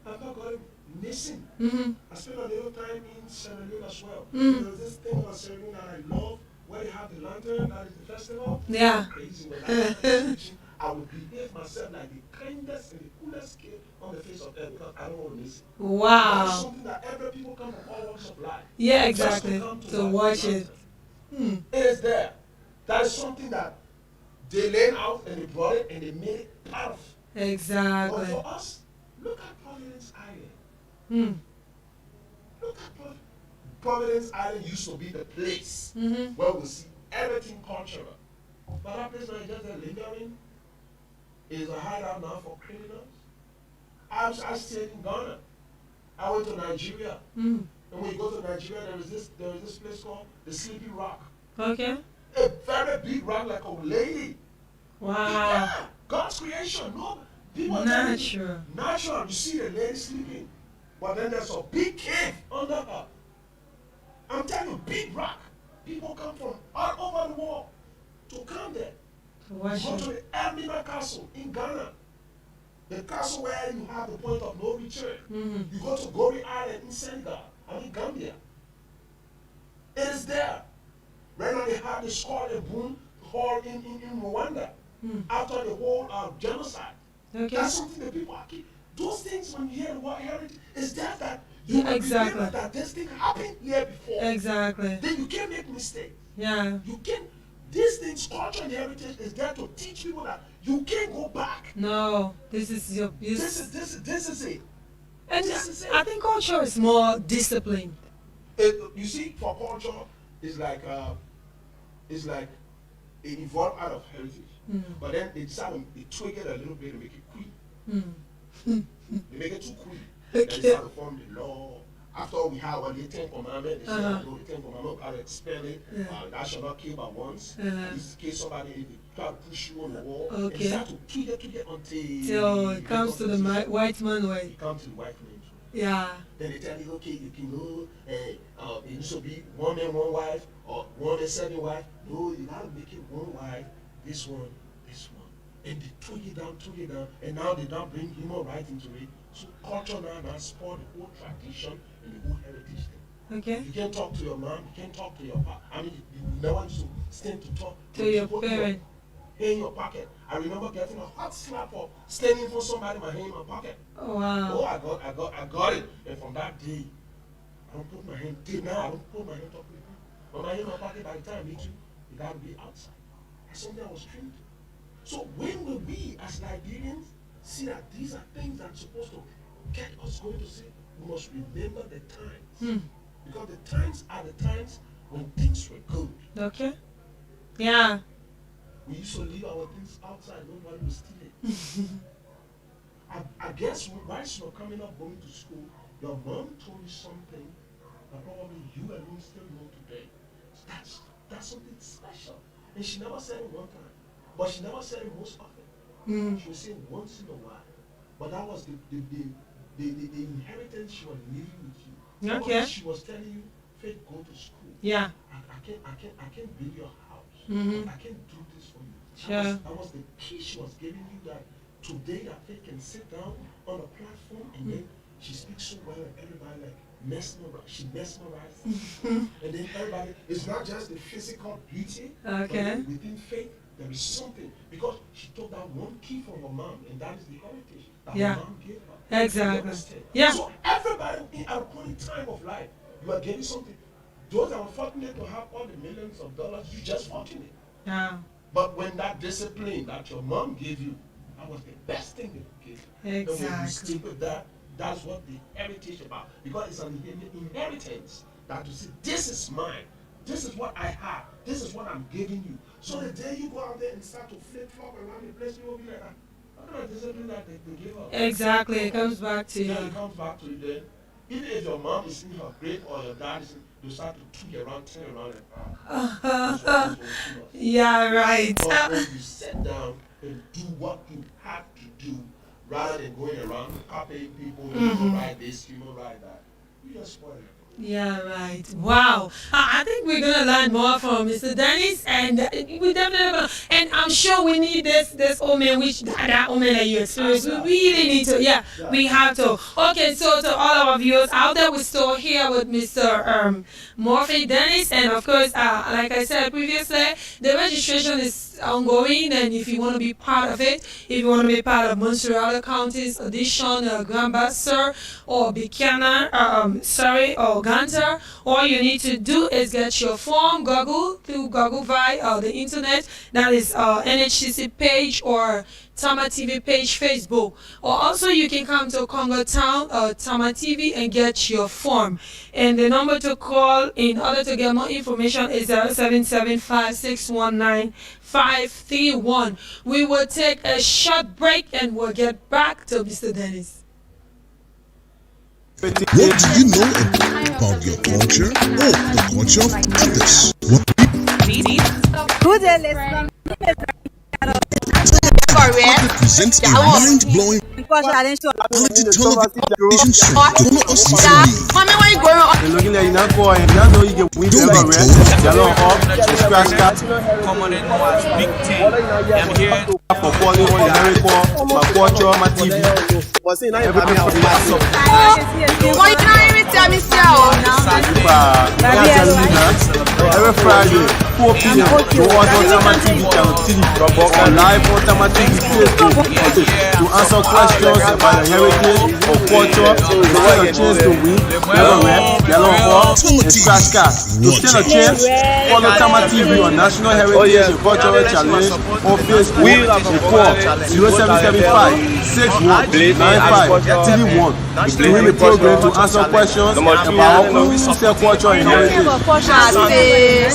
S7: I've not got it missing.
S4: Mm-hmm.
S7: I spent a little time in Sierra Leone as well.
S4: Mm.
S7: There's this thing about Sierra Leone that I love, where they have the lantern, that is the festival.
S4: Yeah.
S7: Crazy. When I would behave myself like the kindest and the coolest kid on the face of earth because I don't want to miss it. That is
S4: Wow.
S7: something that every people come from all walks of life.
S4: Yeah,
S7: Just
S4: exactly.
S7: come
S4: To watch it.
S7: It is there. That is something that they laid out and they brought it and they made it part of. But
S4: Exactly.
S7: for us, look at Providence Island.
S4: Mm.
S7: Look at Providence Island used to be the place
S4: Mm-hmm.
S7: where we see everything cultural. But that place now is just a lingering. It is a hideout now for criminals. I stayed in Ghana. I went to Nigeria.
S4: Mm.
S7: And when you go to Nigeria, there is this place called the Sleeping Rock.
S4: Okay.
S7: A very big rock like a lady.
S4: Wow.
S7: Yeah, God's creation. No, people are telling you,
S4: Natural.
S7: natural. You see the lady sleeping, but then there's a big cave under her. I'm telling you, big rock. People come from all over the world to come there.
S4: To watch
S7: Go to
S4: it.
S7: the Elmina Castle in Ghana. The castle where you have the point of no return.
S4: Mm-hmm.
S7: You go to Gori Island in Senegal, Gambia. It is there. Right now they have the Skull and Boom Hall in Rwanda.
S4: Mm.
S7: After the whole genocide.
S4: Okay.
S7: That's something that people are keep. Those things when you hear the word heritage, is that you
S4: Yeah,
S7: will
S4: exactly.
S7: remember that this thing happened here before.
S4: Exactly.
S7: Then you can't make mistakes.
S4: Yeah.
S7: You can these things, culture and heritage is there to teach people that you can't go back.
S4: No, this is your.
S7: This is it.
S4: And
S7: This is it.
S4: I think culture is more disciplined.
S7: You see, for culture, it's like it evolved out of heritage.
S4: Mm.
S7: But then they decided they tweak it a little bit and make it quick.
S4: Mm.
S7: They make it too quick.
S4: Okay.
S7: They decided to form the law. After we have the 10 commandments, they said,
S4: Uh-huh.
S7: no, the 10 commandments, how to expel it.
S4: Yeah.
S7: Thou shalt not kill but once.
S4: Uh-huh.
S7: In this case, somebody if they try to push you on the wall. And
S4: Okay.
S7: they start to tweak it until
S4: Till it comes to the white man way.
S7: It comes to the white man.
S4: Yeah.
S7: Then they tell you, okay, you can go, it used to be one man, one wife, or 1 man, 7 wives. No, you gotta make it one wife, this one, and they took it down, and now they don't bring human rights into it. So culture now spoil the whole tradition and the whole heritage thing.
S4: Okay.
S7: You can't talk to your mom, you can't talk to your papa. I mean, you never used to stand to talk
S4: To your parent.
S7: In your pocket. I remember getting a hot slap for standing for somebody with my hand in my pocket.
S4: Oh, wow.
S7: Oh, I got it. And from that day, I don't put my hand, till now, I don't put my hand up with people. When my hand in my pocket, by the time I meet you, you gotta be outside. That's something I was trained to. So when will we, as Liberians, see that these are things that are supposed to get us going to say, we must remember the times. Because the times are the times when things were good.
S4: Okay. Yeah.
S7: We used to leave our things outside, nobody was stealing. I guess whilst you were coming up, going to school, your mom told you something that probably you alone still know today. That's something special. And she never said it one time, but she never said it most often. She would say it once in a while. But that was the inheritance she was leaving with you.
S4: Okay.
S7: She was telling you, Faith, go to school.
S4: Yeah.
S7: I can't build your house. I can't do this for you.
S4: Sure.
S7: That was the key she was giving you, that today that Faith can sit down on a platform and then she speaks so well and everybody like mesmerized. She mesmerized. And then everybody, it's not just the physical beauty,
S4: Okay.
S7: but within Faith there is something, because she took that one key from her mom, and that is the heritage that
S4: Yeah.
S7: her mom gave her.
S4: Exactly.
S7: You understand?
S4: Yeah.
S7: So everybody at a point in time of life, you are getting something. Those that were fortunate to have all the millions of dollars, you just fortunate.
S4: Yeah.
S7: But when that discipline that your mom gave you, that was the best thing they gave you. And when you
S4: Exactly.
S7: stick with that, that's what the heritage is about. Because it's an inheritance that you see, this is mine. This is what I have. This is what I'm giving you. So the day you go out there and start to flip-flop around the place, you will be like, what kind of discipline that they give us?
S4: Exactly. It comes back to
S7: Yeah,
S4: you.
S7: it comes back to you then. Even if your mom is in her grave or your dad is in, you start to tweak around, turn around, and
S4: Yeah, right.
S7: but when you sit down and do what you have to do, rather than going around copying people, human right this, human right that, you just spoil it.
S4: Yeah, right. Wow. I think we're gonna learn more from Mr. Dennis, and we definitely gonna, and I'm sure we need this omen, which that omen that you experienced. We really need to. Yeah, we have to. Okay, so to all of our viewers out there, we're still here with Mr. Murphy Dennis, and of course, like I said previously, the registration is ongoing, and if you want to be part of it, if you want to be part of Montreal County's audition, Grand Bassa or Buchanan, or Gunter, all you need to do is get your form, Google via the internet, that is NHCC page or Tama TV page, Facebook, or also you can come to Congo Town or Tama TV and get your form. And the number to call in order to get more information is 0775-619-531. We will take a short break and we'll get back to Mr. Dennis.
S1: What do you know about your culture or the culture of others?
S6: Good listening.
S1: Presents a mind-blowing reality television show. Don't know us
S3: Mommy, where you going?
S2: They're looking at you now, boy, and you know you can win everywhere. They're not up, they scratch that.
S9: Common and watch Big Ten. I'm here.
S2: For calling on America, my culture, my TV. Everything for myself.
S3: Why you not even tell me so?
S2: Every Friday, 4 p.m. to watch on Tama TV channel 3 or live on Tama TV Facebook to answer questions about the heritage or culture, to stand a chance to win everywhere, yellow hawk, and scratch cards. To stand a chance, follow Tama TV on National Heritage and Cultural Challenge on Facebook and call 0775 6195 during the program to answer questions about our culture and heritage.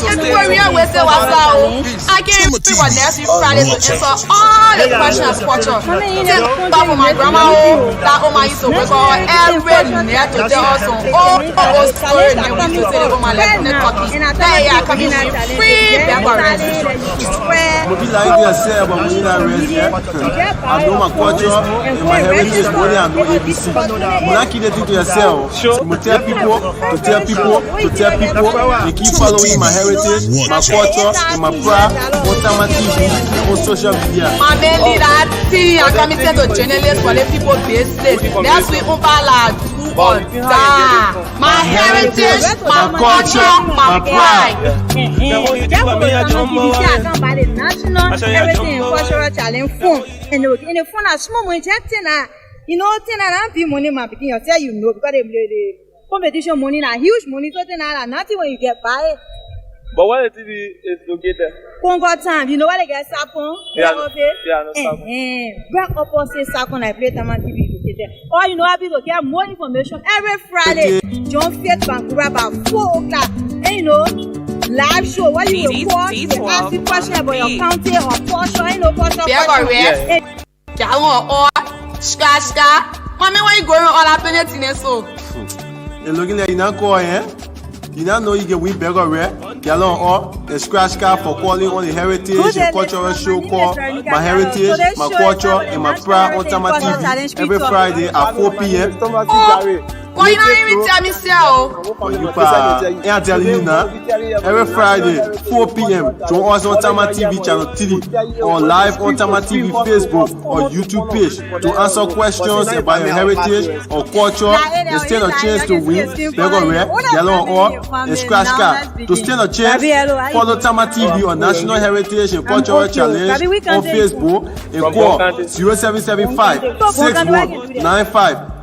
S3: Everywhere we are, we say what's up. I can't remember what next week Friday to answer all the questions about culture. Back from my grandma, that Oma used to wake up every night to tell us some old story and we used to tell over my life in the talking. Hey, yeah, coming free Bangura.
S2: be like yourself, but we not rest yet. I know my culture and my heritage more than I know ABC. You not keep it to yourself. You tell people to tell people to tell people. They keep following my heritage, my culture, and my pride on my TV and on social media.
S3: My main leader, I'm committed to journalists for the people business. That's what we parle do or die. My heritage, my culture, my pride.
S10: National Heritage and Cultural Challenge Fund. And in the fund, a small money, you know, 10 and a money, my picking yourself, you know, because the competition money, a huge money, so then nothing when you get by.
S11: But where the TV is located?
S10: Congo time, you know what I get Sapon?
S11: Yeah, no Sapon.
S10: Back opposite Sapon, I play Tama TV located. Or you know, I'll be to get more information every Friday. John Faith Bangura about 4 o'clock. And you know, live show where you will watch and ask the question about your county or portion, you know, portion.
S3: Mommy, why you going all up in it in so?
S2: You're looking at Inako, eh? You now know you can win beggar rare, Gallon or a scratch card for calling on the heritage and cultural show called My Heritage, My Culture, and My Pride on Tama TV every Friday at 4 p.m.
S3: Why you not even tell me so?
S2: I'm telling you now, every Friday, 4 p.m. Join us on Tama TV channel 3 or live on Tama TV Facebook or YouTube page to answer questions about your heritage or culture and stand a chance to win Beggar Rare, Yellow or a scratch card. To stand a chance, follow Tama TV on National Heritage and Cultural Challenge on Facebook and call 0775 6195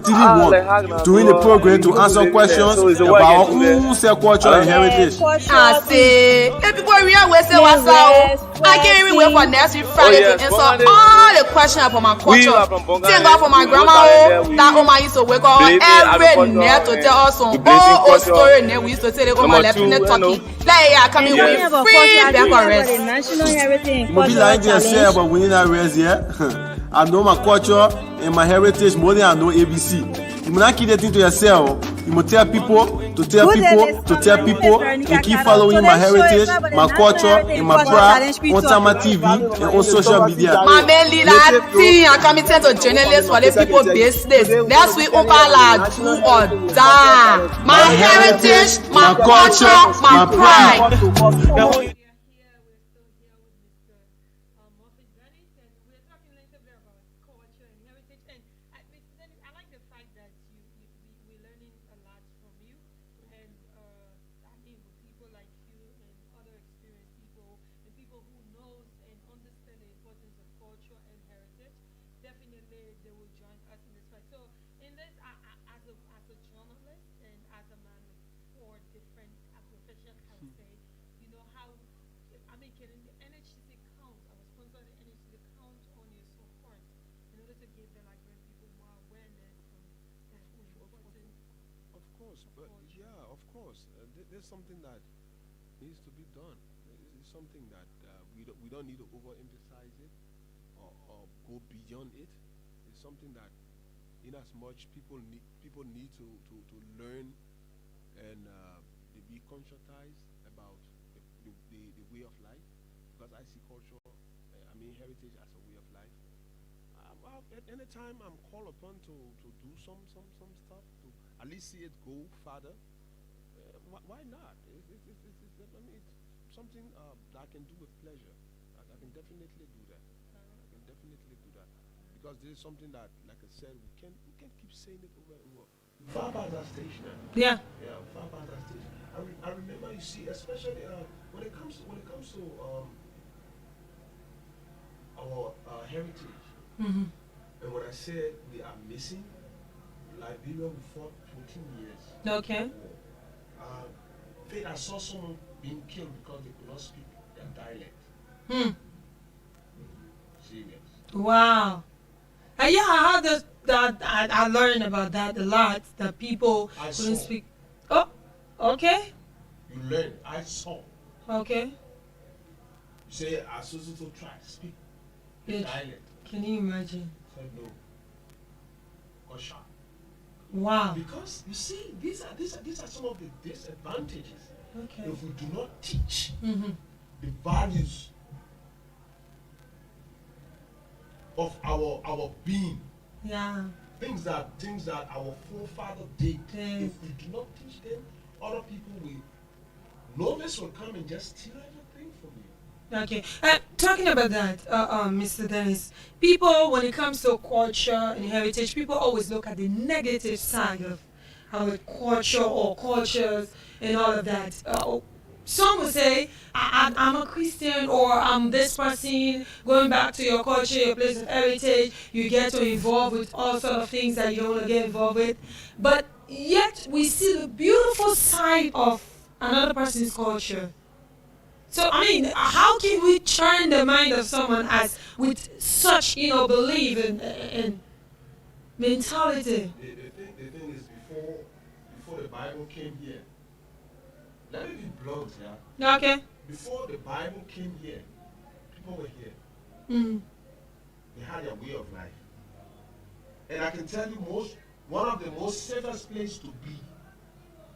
S2: during the program to answer questions about our own culture and heritage.
S3: I say, if people real we say what's up, I can't even wait for next week Friday to answer all the questions about my culture. Thank God for my grandma, that Oma used to wake up every night to tell us some old story. We used to say they Oma left in the talking. Like yeah, coming with free back or rest.
S10: National Heritage and
S2: Be like
S10: Cultural
S2: yourself,
S10: Challenge.
S2: but we need not rest yet. I know my culture and my heritage more than I know ABC. You must not keep that thing to yourself. You must tell people to tell people to tell people and keep following my heritage, my culture, and my pride on Tama TV and on social media.
S3: My main leader, I'm committed to journalists for the people business. That's what we parle do or die. My heritage, my culture, my pride.
S12: There's something that needs to be done. It's something that we don't need to overemphasize it or go beyond it. It's something that, in as much people need to learn and be conscientized about the way of life. Because I see culture, heritage as a way of life. At any time I'm called upon to do some stuff to at least see it go further. Why not? It's something that I can do with pleasure. I can definitely do that. Because this is something that, like I said, we can keep saying it over and over.
S7: Far past that stage now.
S4: Yeah.
S7: Yeah, far past that stage. I remember, you see, especially when it comes to our heritage.
S4: Mm-hmm.
S7: And when I said we are missing, Liberia, we fought 14 years.
S4: Okay.
S7: I saw someone being killed because they could not speak their dialect. Serious.
S4: Wow. Yeah, I heard that. I learned about that a lot. That people couldn't speak. Oh, okay.
S7: You learn. I saw.
S4: Okay.
S7: You say, I so try to speak the dialect.
S4: Can you imagine?
S7: I said no. Got shot.
S4: Wow.
S7: Because you see, these are some of the disadvantages.
S4: Okay.
S7: If we do not teach
S4: mm-hmm.
S7: the values
S8: of our being.
S4: Yeah.
S8: Things that our forefathers did.
S4: Yes.
S8: If we do not teach them, other people will. Novice will come and just steal everything from you.
S4: Okay. Talking about that, Mr. Dennis, people, when it comes to culture and heritage, people always look at the negative side of our culture or cultures and all of that. Some will say, I'm a Christian, or I'm this person, going back to your culture, your place of heritage, you get to involve with all sort of things that you don't want to get involved with. But yet, we see the beautiful side of another person's culture. So, I mean, how can we turn the mind of someone as with such, belief and mentality?
S8: The thing is, before the Bible came here, let me be blunt, yeah?
S4: Okay.
S8: Before the Bible came here, people were here.
S4: Mm.
S8: They had their way of life. And I can tell you one of the most safest places to be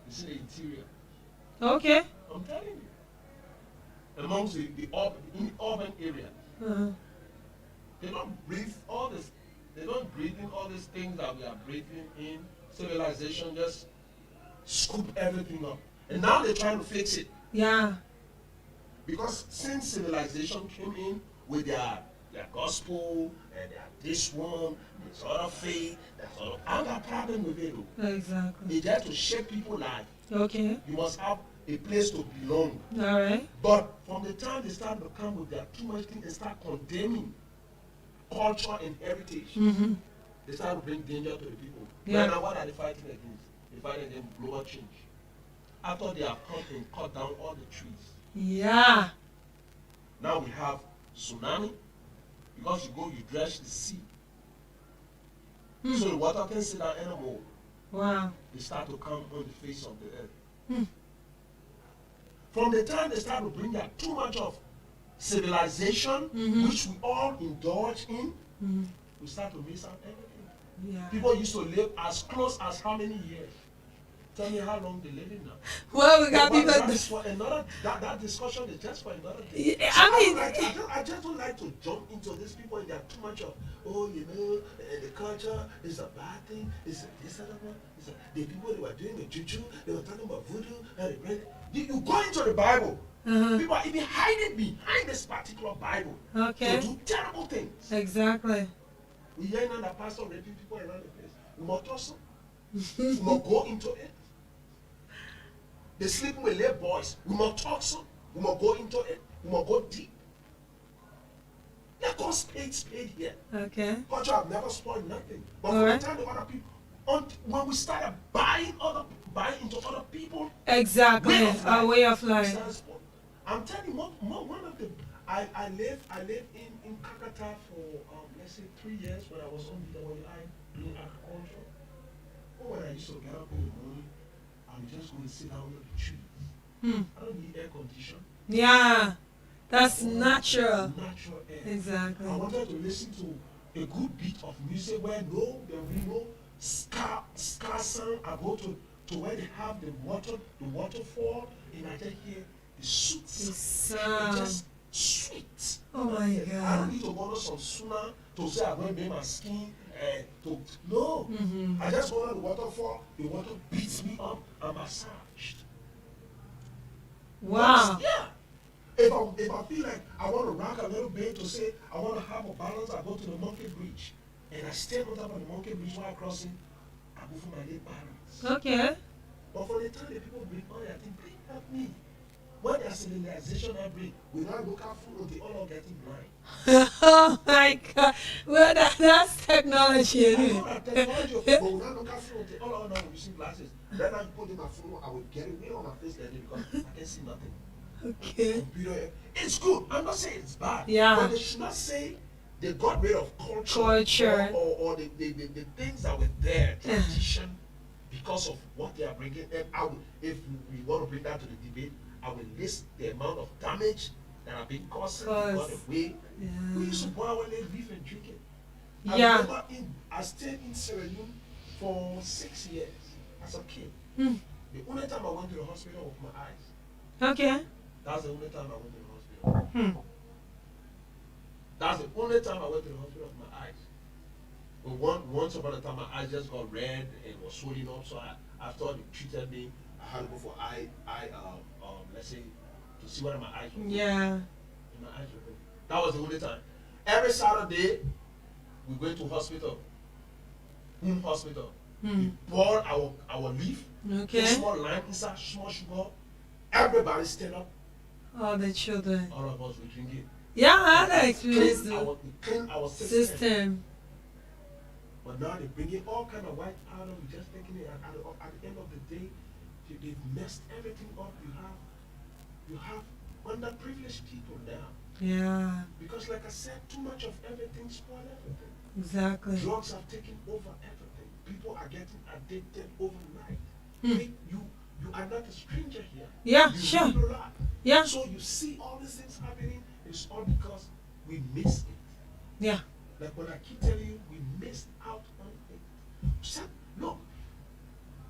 S8: is in the interior.
S4: Okay.
S8: I'm telling you. Amongst in the urban area.
S4: Uh-huh.
S8: They don't breathe all this. They don't breathe in all these things that we are breathing in. Civilization just scoop everything up. And now they're trying to fix it.
S4: Yeah.
S8: Because since civilization came in with their gospel and their this one, this other faith, that sort of, I have a problem with it.
S4: Exactly.
S8: They try to shape people's life.
S4: Okay.
S8: You must have a place to belong.
S4: All right.
S8: But from the time they start to come with their too much things, they start condemning culture and heritage.
S4: Mm-hmm.
S8: They start to bring danger to the people.
S4: Yeah.
S8: Right now, what are they fighting against? They're fighting against global change. After they have come and cut down all the trees.
S4: Yeah.
S8: Now we have tsunami. Because you dredge the sea. So the water can sit down anymore.
S4: Wow.
S8: They start to come on the face of the earth.
S4: Hmm.
S8: From the time they start to bring that too much of civilization, which we all indulge in, we start to miss out everything.
S4: Yeah.
S8: People used to live as close as how many years? Tell me how long they live in now.
S4: Well, we got people.
S8: That is for another. That discussion is just for another day.
S4: Yeah,
S8: So
S4: I mean,
S8: I just don't like to jump into these people and they're too much of, the culture is a bad thing. It's a this other one. The people they were doing the juju, they were talking about voodoo and the bread. You go into the Bible. People are even hiding behind this particular Bible.
S4: Okay.
S8: To do terrible things.
S4: Exactly.
S8: We hear now the pastor raping people around the place. We must also. We must go into it. They sleeping with little boys. We must talk some. We must go into it. We must go deep. Let us spade here.
S4: Okay.
S8: Culture have never spoiled nothing. But
S4: All
S8: from
S4: right.
S8: the time the other people, when we started buying into other people,
S4: Exactly. Our way of life.
S8: I'm telling you, one of the I lived in Kakata for let's say 3 years when I was on BWI doing agriculture. Oh, when I used to get up in the morning, I would just go and sit down under the trees. I don't need air condition.
S4: Yeah. That's natural.
S8: Natural air.
S4: Exactly.
S8: I wanted to listen to a good beat of music where there will be no ska sound. I go to where they have the waterfall, and I just hear the suits. It's just sweet.
S4: Oh my God.
S8: I don't need to order some sooner to say I'm going to make my skin. No. I just go to the waterfall. The water beats me up. I'm massaged.
S4: Wow.
S8: Yeah. If I feel like I want to rock a little bit to say I want to have a balance, I go to the monkey bridge. And I stand on top of the monkey bridge while crossing. I go for my little balance.
S4: Okay.
S8: But for the time the people bring money, I think, help me. When there's civilization I bring, we now look at food until all are getting blind.
S4: Oh my God. Well, that's technology.
S8: I know that technology, but we now look at food until all are now using glasses. Then I put in my phone, I will get away on my face like this because I can see nothing.
S4: Okay.
S8: Computer, it's good. I'm not saying it's bad.
S4: Yeah.
S8: But they should not say they got rid of culture. Or the things that were there, tradition, because of what they are bringing. And if we want to bring that to the debate, I will list the amount of damage that have been caused because of the way we used to boil when they live and drink it. I stayed in Sierra Leone for 6 years as a kid. The only time I went to the hospital was my eyes.
S4: Okay.
S8: That's the only time I went to the hospital. That's the only time I went to the hospital of my eyes. But once upon a time, my eyes just got red and was swelling up. So after they treated me, I had to go for let's say, to see whether my eyes were good.
S4: Yeah.
S8: And my eyes were good. That was the only time. Every Saturday, we went to hospital. Hospital. We pour our leaf.
S4: Okay.
S8: Small lime inside, small sugar. Everybody stand up.
S4: All the children.
S8: All of us we drink it.
S4: Yeah, I had that experience
S8: We
S4: too.
S8: clean our
S4: System.
S8: But now they bring in all kind of white powder. We just taking it at the end of the day. They've messed everything up. You have underprivileged people now.
S4: Yeah.
S8: Because like I said, too much of everything spoil everything.
S4: Exactly.
S8: Drugs have taken over everything. People are getting addicted overnight. You are not a stranger here.
S4: Yeah,
S8: you
S4: sure.
S8: live a lot.
S4: Yeah.
S8: So you see all these things happening. It's all because we miss it.
S4: Yeah.
S8: Like when I keep telling you, we missed out on it. So, look,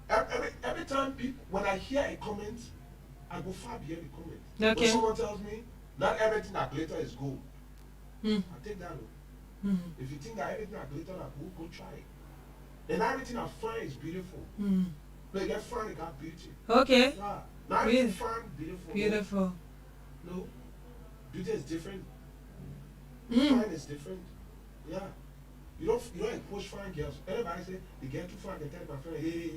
S8: every time when I hear a comment, I go far beyond the comment.
S4: Okay.
S8: When someone tells me, not everything that glitter is gold, I take that look. If you think that everything that glitter is gold, go try it. And everything that fine is beautiful. No, you get fine, you got beauty.
S4: Okay.
S8: Yeah. Not everything fine, beautiful.
S4: Beautiful.
S8: No. Beauty is different. Fine is different. Yeah. You don't push fine girls. Everybody say they get too fine, they tell my friend, hey.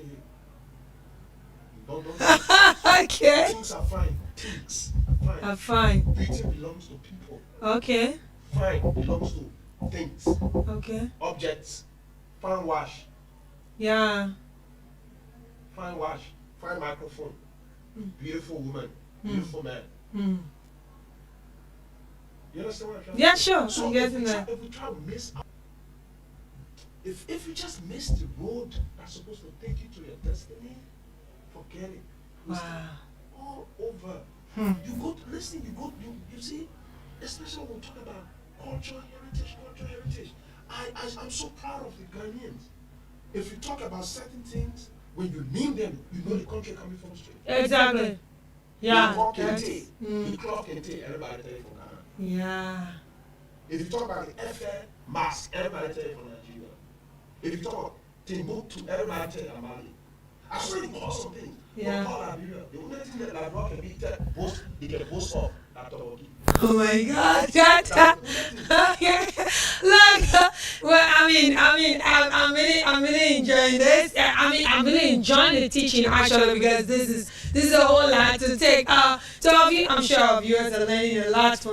S8: Don't.
S4: Okay.
S8: Things are fine. Things
S4: are fine.
S8: Beauty belongs to people.
S4: Okay.
S8: Fine belongs to things.
S4: Okay.
S8: Objects. Fine wash.
S4: Yeah.
S8: Fine wash. Fine microphone. Beautiful woman. Beautiful man. You understand what I'm trying to say?
S4: Yeah, sure.
S8: So
S4: I'm getting that.
S8: If we try to miss out, if you just miss the road that's supposed to take you to your destiny, forget it.
S4: Wow.
S8: All over. You go to listen, you see, especially when we talk about cultural heritage. I'm so proud of the Ghanaians. If you talk about certain things, when you name them, you know the country coming from straight.
S4: Exactly. Yeah.
S8: You clock and tea, everybody tell you from Ghana.
S4: Yeah.
S8: If you talk about the FL mask, everybody tell you from Nigeria. If you talk about Timbuktu, everybody tell you from Mali. I saw you call some things.
S4: Yeah.
S8: The only thing that Liberia can be he can boast of after working.
S4: Oh my God, well, I'm really enjoying this. I'm really enjoying the teaching actually, because this is a whole lot to take. So I'm sure viewers are learning a lot from